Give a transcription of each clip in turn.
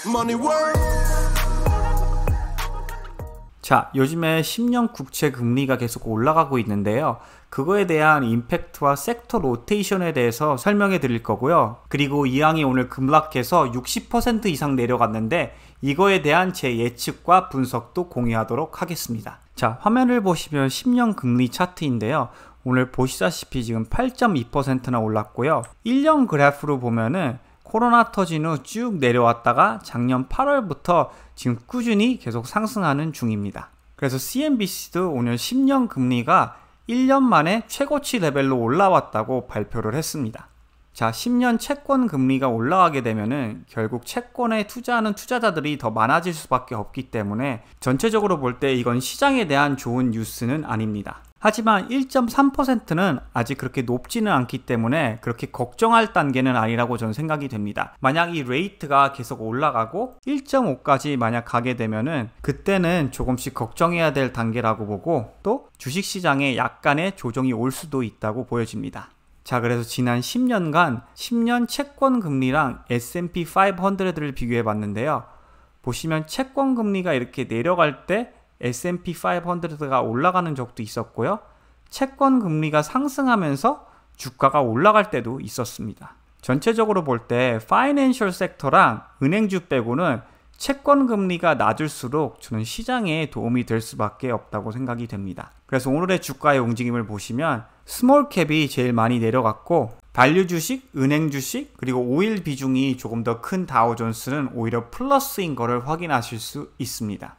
Money work. 자, 요즘에 10년 국채 금리가 계속 올라가고 있는데요. 그거에 대한 임팩트와 섹터 로테이션에 대해서 설명해 드릴 거고요. 그리고 이항이 오늘 급락해서 60% 이상 내려갔는데 이거에 대한 제 예측과 분석도 공유하도록 하겠습니다. 자, 화면을 보시면 10년 금리 차트인데요. 오늘 보시다시피 지금 8.2%나 올랐고요. 1년 그래프로 보면은 코로나 터진 후 쭉 내려왔다가 작년 8월부터 지금 꾸준히 계속 상승하는 중입니다. 그래서 CNBC도 오늘 10년 금리가 1년 만에 최고치 레벨로 올라왔다고 발표를 했습니다. 자, 10년 채권 금리가 올라가게 되면은 결국 채권에 투자하는 투자자들이 더 많아질 수밖에 없기 때문에 전체적으로 볼 때 이건 시장에 대한 좋은 뉴스는 아닙니다. 하지만 1.3%는 아직 그렇게 높지는 않기 때문에 그렇게 걱정할 단계는 아니라고 저는 생각이 됩니다. 만약 이 레이트가 계속 올라가고 1.5까지 만약 가게 되면은 그때는 조금씩 걱정해야 될 단계라고 보고 또 주식시장에 약간의 조정이 올 수도 있다고 보여집니다. 자, 그래서 지난 10년간 10년 채권 금리랑 S&P 500를 비교해 봤는데요. 보시면 채권 금리가 이렇게 내려갈 때 S&P 500가 올라가는 적도 있었고요. 채권 금리가 상승하면서 주가가 올라갈 때도 있었습니다. 전체적으로 볼 때 파이낸셜 섹터랑 은행주 빼고는 채권 금리가 낮을수록 저는 시장에 도움이 될 수밖에 없다고 생각이 됩니다. 그래서 오늘의 주가의 움직임을 보시면 스몰캡이 제일 많이 내려갔고 발류 주식, 은행 주식, 그리고 오일 비중이 조금 더 큰 다우존스는 오히려 플러스인 것을 확인하실 수 있습니다.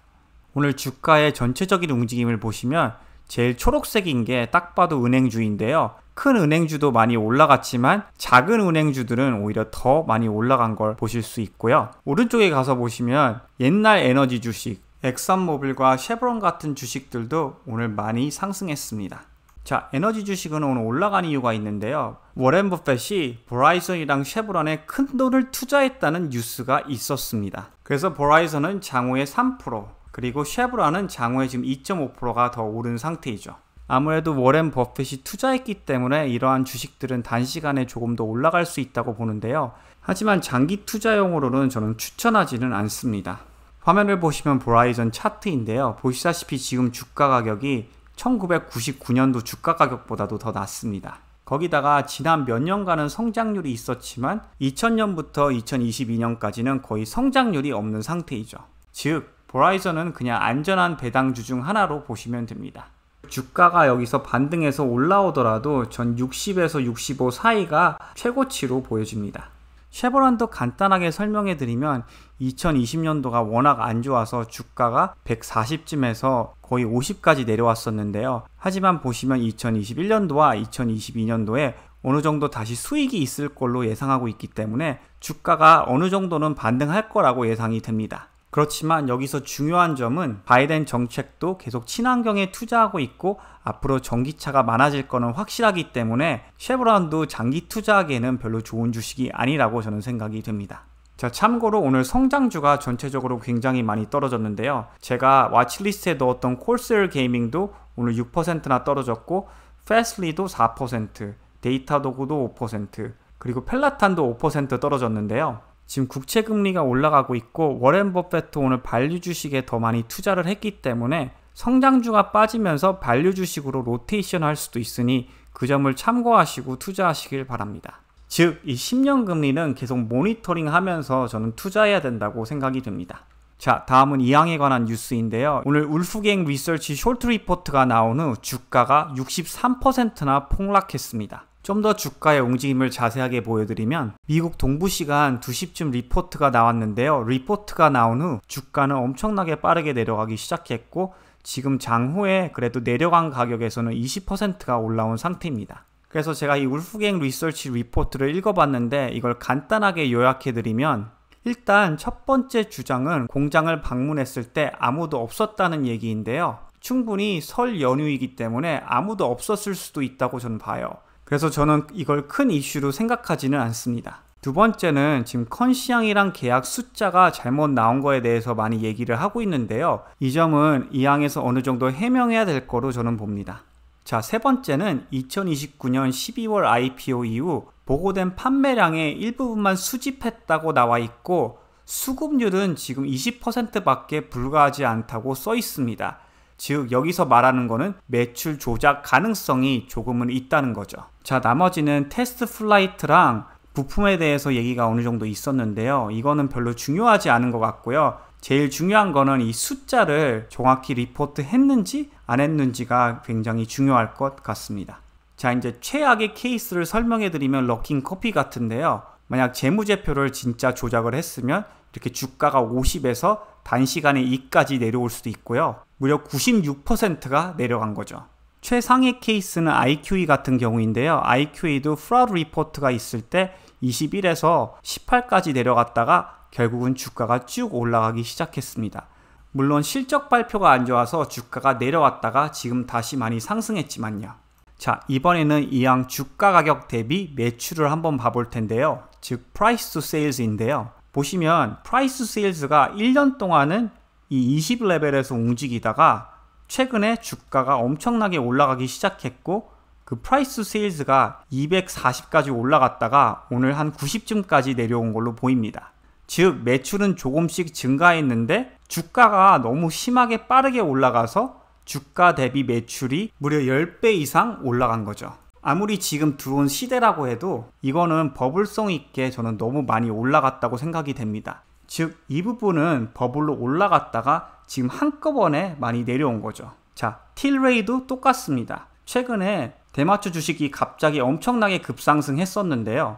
오늘 주가의 전체적인 움직임을 보시면 제일 초록색인 게 딱 봐도 은행주인데요. 큰 은행주도 많이 올라갔지만 작은 은행주들은 오히려 더 많이 올라간 걸 보실 수 있고요. 오른쪽에 가서 보시면 옛날 에너지 주식, 엑선모빌과 쉐브론 같은 주식들도 오늘 많이 상승했습니다. 자, 에너지 주식은 오늘 올라간 이유가 있는데요. 워렌 버핏이 버라이즌이랑 쉐브론에 큰 돈을 투자했다는 뉴스가 있었습니다. 그래서 버라이즌은 장후에 3%, 그리고 쉐브론은 장후에 지금 2.5%가 더 오른 상태이죠. 아무래도 워렌 버핏이 투자했기 때문에 이러한 주식들은 단시간에 조금 더 올라갈 수 있다고 보는데요. 하지만 장기 투자용으로는 저는 추천하지는 않습니다. 화면을 보시면 버라이즌 차트인데요. 보시다시피 지금 주가 가격이 1999년도 주가 가격보다도 더 낮습니다. 거기다가 지난 몇 년간은 성장률이 있었지만 2000년부터 2022년까지는 거의 성장률이 없는 상태이죠. 즉 버라이즌은 그냥 안전한 배당주 중 하나로 보시면 됩니다. 주가가 여기서 반등해서 올라오더라도 전 60에서 65 사이가 최고치로 보여집니다. 쉐브론도 간단하게 설명해 드리면 2020년도가 워낙 안 좋아서 주가가 140쯤에서 거의 50까지 내려왔었는데요. 하지만 보시면 2021년도와 2022년도에 어느 정도 다시 수익이 있을 걸로 예상하고 있기 때문에 주가가 어느 정도는 반등할 거라고 예상이 됩니다. 그렇지만 여기서 중요한 점은 바이든 정책도 계속 친환경에 투자하고 있고 앞으로 전기차가 많아질 거는 확실하기 때문에 쉐브론도 장기 투자하기에는 별로 좋은 주식이 아니라고 저는 생각이 됩니다. 자, 참고로 오늘 성장주가 전체적으로 굉장히 많이 떨어졌는데요. 제가 와치리스트에 넣었던 콜세어 게이밍도 오늘 6%나 떨어졌고 패슬리도 4%, 데이터도구도 5%, 그리고 펠라탄도 5% 떨어졌는데요. 지금 국채금리가 올라가고 있고 워렌 버핏도 오늘 발류 주식에 더 많이 투자를 했기 때문에 성장주가 빠지면서 발류 주식으로 로테이션 할 수도 있으니 그 점을 참고하시고 투자하시길 바랍니다. 즉, 이 10년 금리는 계속 모니터링 하면서 저는 투자해야 된다고 생각이 됩니다. 자, 다음은 이항에 관한 뉴스인데요. 오늘 울프갱 리서치 쇼트 리포트가 나온 후 주가가 63%나 폭락했습니다. 좀 더 주가의 움직임을 자세하게 보여드리면 미국 동부시간 2시쯤 리포트가 나왔는데요. 리포트가 나온 후 주가는 엄청나게 빠르게 내려가기 시작했고 지금 장후에 그래도 내려간 가격에서는 20%가 올라온 상태입니다. 그래서 제가 이 울프갱 리서치 리포트를 읽어봤는데 이걸 간단하게 요약해드리면 일단 첫 번째 주장은 공장을 방문했을 때 아무도 없었다는 얘기인데요. 충분히 설 연휴이기 때문에 아무도 없었을 수도 있다고 저는 봐요. 그래서 저는 이걸 큰 이슈로 생각하지는 않습니다. 두 번째는 지금 컨시앙이랑 계약 숫자가 잘못 나온 거에 대해서 많이 얘기를 하고 있는데요. 이 점은 이 항에서 어느 정도 해명해야 될 거로 저는 봅니다. 자, 세 번째는 2029년 12월 IPO 이후 보고된 판매량의 일부분만 수집했다고 나와 있고 수급률은 지금 20%밖에 불과하지 않다고 써 있습니다. 즉 여기서 말하는 거는 매출 조작 가능성이 조금은 있다는 거죠. 자, 나머지는 테스트 플라이트랑 부품에 대해서 얘기가 어느 정도 있었는데요. 이거는 별로 중요하지 않은 것 같고요. 제일 중요한 거는 이 숫자를 정확히 리포트 했는지 안 했는지가 굉장히 중요할 것 같습니다. 자, 이제 최악의 케이스를 설명해 드리면 럭킹 커피 같은데요. 만약 재무제표를 진짜 조작을 했으면 이렇게 주가가 50에서 단시간에 2까지 내려올 수도 있고요. 무려 96%가 내려간 거죠. 최상의 케이스는 IQE 같은 경우인데요. IQE도 프라우드 리포트가 있을 때 21에서 18까지 내려갔다가 결국은 주가가 쭉 올라가기 시작했습니다. 물론 실적 발표가 안 좋아서 주가가 내려왔다가 지금 다시 많이 상승했지만요. 자, 이번에는 이왕 주가 가격 대비 매출을 한번 봐볼 텐데요. 즉 price to sales인데요. 보시면 price to sales가 1년 동안은 이 20레벨에서 움직이다가 최근에 주가가 엄청나게 올라가기 시작했고 그 price to sales가 240까지 올라갔다가 오늘 한 90쯤까지 내려온 걸로 보입니다. 즉 매출은 조금씩 증가했는데 주가가 너무 심하게 빠르게 올라가서 주가 대비 매출이 무려 10배 이상 올라간 거죠. 아무리 지금 들어온 시대라고 해도 이거는 버블성 있게 저는 너무 많이 올라갔다고 생각이 됩니다. 즉 이 부분은 버블로 올라갔다가 지금 한꺼번에 많이 내려온 거죠. 자, 틸레이도 똑같습니다. 최근에 대마초 주식이 갑자기 엄청나게 급상승했었는데요.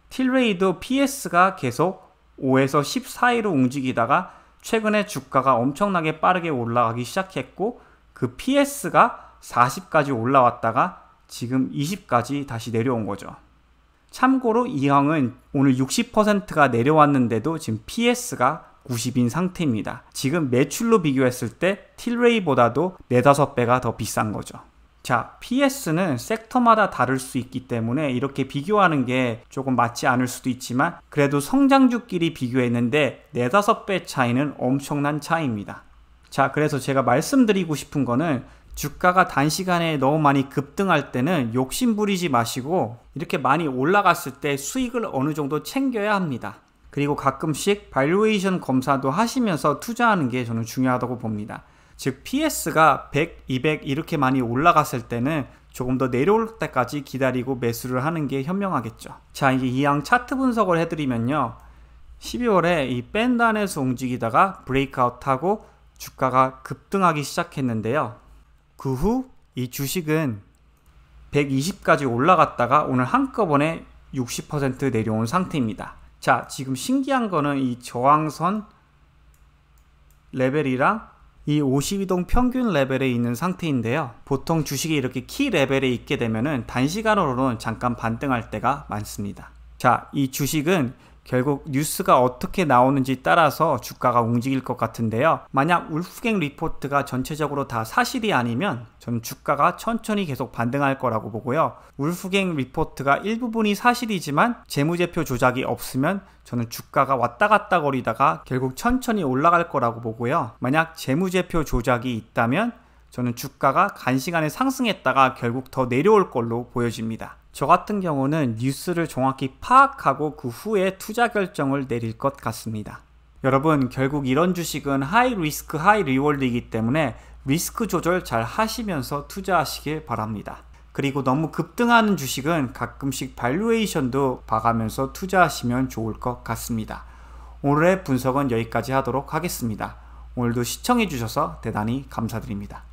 틸레이도 PS가 계속 5에서 10 사이로 움직이다가 최근에 주가가 엄청나게 빠르게 올라가기 시작했고 그 PS가 40까지 올라왔다가 지금 20까지 다시 내려온 거죠. 참고로 이 형은 오늘 60%가 내려왔는데도 지금 PS가 90인 상태입니다. 지금 매출로 비교했을 때 틸레이보다도 4-5배가 더 비싼 거죠. 자, PS는 섹터마다 다를 수 있기 때문에 이렇게 비교하는 게 조금 맞지 않을 수도 있지만 그래도 성장주끼리 비교했는데 4-5배 차이는 엄청난 차이입니다. 자, 그래서 제가 말씀드리고 싶은 거는 주가가 단시간에 너무 많이 급등할 때는 욕심 부리지 마시고 이렇게 많이 올라갔을 때 수익을 어느 정도 챙겨야 합니다. 그리고 가끔씩 발루에이션 검사도 하시면서 투자하는 게 저는 중요하다고 봅니다. 즉 PS가 100, 200 이렇게 많이 올라갔을 때는 조금 더 내려올 때까지 기다리고 매수를 하는 게 현명하겠죠. 자, 이제 이왕 차트 분석을 해드리면요. 12월에 이 밴드 안에서 움직이다가 브레이크아웃하고 주가가 급등하기 시작했는데요. 그 후 이 주식은 120까지 올라갔다가 오늘 한꺼번에 60% 내려온 상태입니다. 자, 지금 신기한 거는 이 저항선 레벨이랑 이 52동 평균 레벨에 있는 상태인데요. 보통 주식이 이렇게 키 레벨에 있게 되면은 단시간으로는 잠깐 반등할 때가 많습니다. 자, 이 주식은 결국 뉴스가 어떻게 나오는지 따라서 주가가 움직일 것 같은데요. 만약 울프갱 리포트가 전체적으로 다 사실이 아니면 저는 주가가 천천히 계속 반등할 거라고 보고요. 울프갱 리포트가 일부분이 사실이지만 재무제표 조작이 없으면 저는 주가가 왔다 갔다 거리다가 결국 천천히 올라갈 거라고 보고요. 만약 재무제표 조작이 있다면 저는 주가가 단시간에 상승했다가 결국 더 내려올 걸로 보여집니다. 저 같은 경우는 뉴스를 정확히 파악하고 그 후에 투자 결정을 내릴 것 같습니다. 여러분, 결국 이런 주식은 하이 리스크 하이 리월드이기 때문에 리스크 조절 잘 하시면서 투자하시길 바랍니다. 그리고 너무 급등하는 주식은 가끔씩 발루에이션도 봐가면서 투자하시면 좋을 것 같습니다. 오늘의 분석은 여기까지 하도록 하겠습니다. 오늘도 시청해 주셔서 대단히 감사드립니다.